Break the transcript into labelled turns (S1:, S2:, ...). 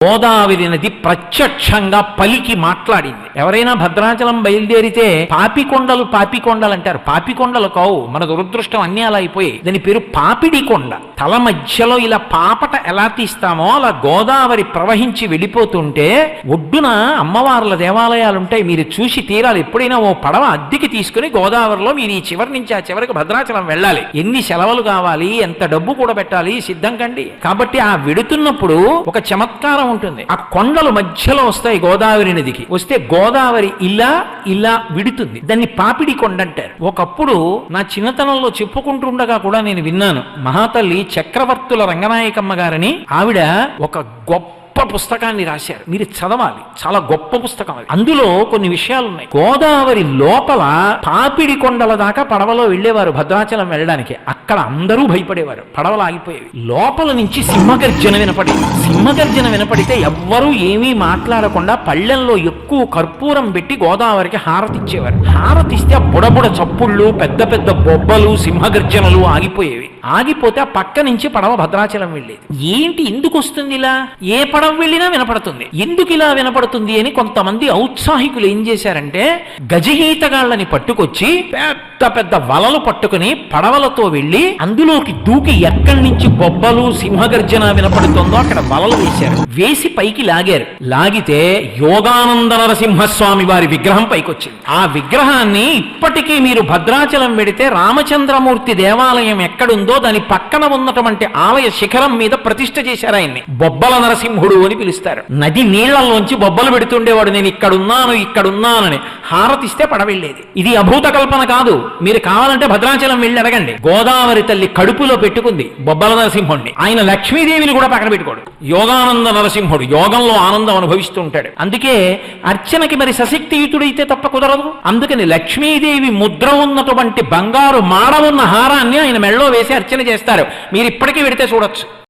S1: గోదావరి నది ప్రత్యక్షంగా పలికి మాట్లాడింది. ఎవరైనా భద్రాచలం బయలుదేరితే పాపికొండలు అంటారు. పాపికొండలు కావు, మన దురదృష్టం అన్నీ అలా అయిపోయి. దాని పేరు పాపిడి కొండ. తల మధ్యలో ఇలా పాపట ఎలా తీస్తామో అలా గోదావరి ప్రవహించి వెళ్ళిపోతుంటే ఒడ్డున అమ్మవార్ల దేవాలయాలు ఉంటాయి, మీరు చూసి తీరాలి. ఎప్పుడైనా ఓ పడవ అద్దెకి తీసుకుని గోదావరిలో మీరు ఈ చివరి నుంచి ఆ చివరికి భద్రాచలం వెళ్ళాలి. ఎన్ని సెలవులు కావాలి, ఎంత డబ్బు కూడా పెట్టాలి, సిద్ధం కండి. కాబట్టి ఆ వెడుతున్నప్పుడు ఒక చమత్కారం ఉంటుంది. ఆ కొండలు మధ్యలో వస్తాయి గోదావరి నదికి. వస్తే గోదావరి ఇలా ఇలా విడుతుంది. దాన్ని పాపిడి కొండ అంటారు. ఒకప్పుడు నా చిన్నతనంలో చెప్పుకుంటుండగా కూడా నేను విన్నాను. మహాతల్లి చక్రవర్తుల రంగనాయకమ్మ గారని ఆవిడ ఒక గొప్ప పుస్తకాన్ని రాశారు. మీరు చదవాలి, చాలా గొప్ప పుస్తకం అది. అందులో కొన్ని విషయాలు ఉన్నాయి. గోదావరి లోపల పాపిడి కొండల దాకా పడవలో వెళ్ళేవారు భద్రాచలం వెళ్ళడానికి. అక్కడ అందరూ భయపడేవారు, పడవలు ఆగిపోయేవి. లోపల నుంచి సింహగర్జన వినపడితే ఎవ్వరూ ఏమీ మాట్లాడకుండా పళ్ళెంలో ఎక్కువ కర్పూరం పెట్టి గోదావరికి హారతిచ్చేవారు. హారతిస్తే ఆ బుడబుడ చప్పుళ్ళు, పెద్ద పెద్ద బొబ్బలు, సింహగర్జనలు ఆగిపోయేవి. ఆగిపోతే ఆ పక్క నుంచి పడవ భద్రాచలం వెళ్ళేది. ఏంటి ఎందుకు వస్తుంది ఇలా? ఏ పడవ వెళ్ళినా వినపడుతుంది. ఎందుకు ఇలా వినపడుతుంది అని కొంతమంది ఔత్సాహికులు ఏం చేశారంటే గజహీతగాళ్ళని పట్టుకొచ్చి పెద్ద పెద్ద వలలు పట్టుకుని పడవలతో వెళ్ళి అందులోకి దూకి ఎక్కడి నుంచి బొబ్బలు సింహగర్జన వినపడుతుందో అక్కడ వలలు వేశారు. వేసి పైకి లాగారు. లాగితే యోగానంద నరసింహస్వామి వారి విగ్రహం పైకొచ్చింది. ఆ విగ్రహాన్ని ఇప్పటికీ మీరు భద్రాచలం వెడితే రామచంద్రమూర్తి దేవాలయం ఎక్కడుందో దాని పక్కన ఉన్నటువంటి ఆలయ శిఖరం మీద ప్రతిష్ఠ చేశారు. ఆయన్ని బొబ్బల నరసింహుడు అని పిలుస్తారు. నది నీళ్లలోంచి బొబ్బలు పెడుతుండేవాడు. నేను ఇక్కడున్నానని హారతిస్తే పడవెళ్ళేది. ఇది అభూత కల్పన కాదు. మీరు కావాలంటే భద్రాచలం వెళ్ళి అడగండి. గోదావరి తల్లి కడుపులో పెట్టుకుంది బొబ్బల నరసింహుడిని. ఆయన లక్ష్మీదేవిని కూడా పక్కన పెట్టుకోడు. యోగానంద నరసింహుడు యోగంలో ఆనందం అనుభవిస్తూ ఉంటాడు. అందుకే అర్చనకి మరి సశక్తియుతుడైతే తప్ప కుదరదు. అందుకని లక్ష్మీదేవి ముద్ర ఉన్నటువంటి బంగారు మాడ ఉన్న హారాన్ని ఆయన మెళ్ళో వేసి అర్చన చేస్తారు. మీరు ఇప్పటికీ వెడితే చూడొచ్చు.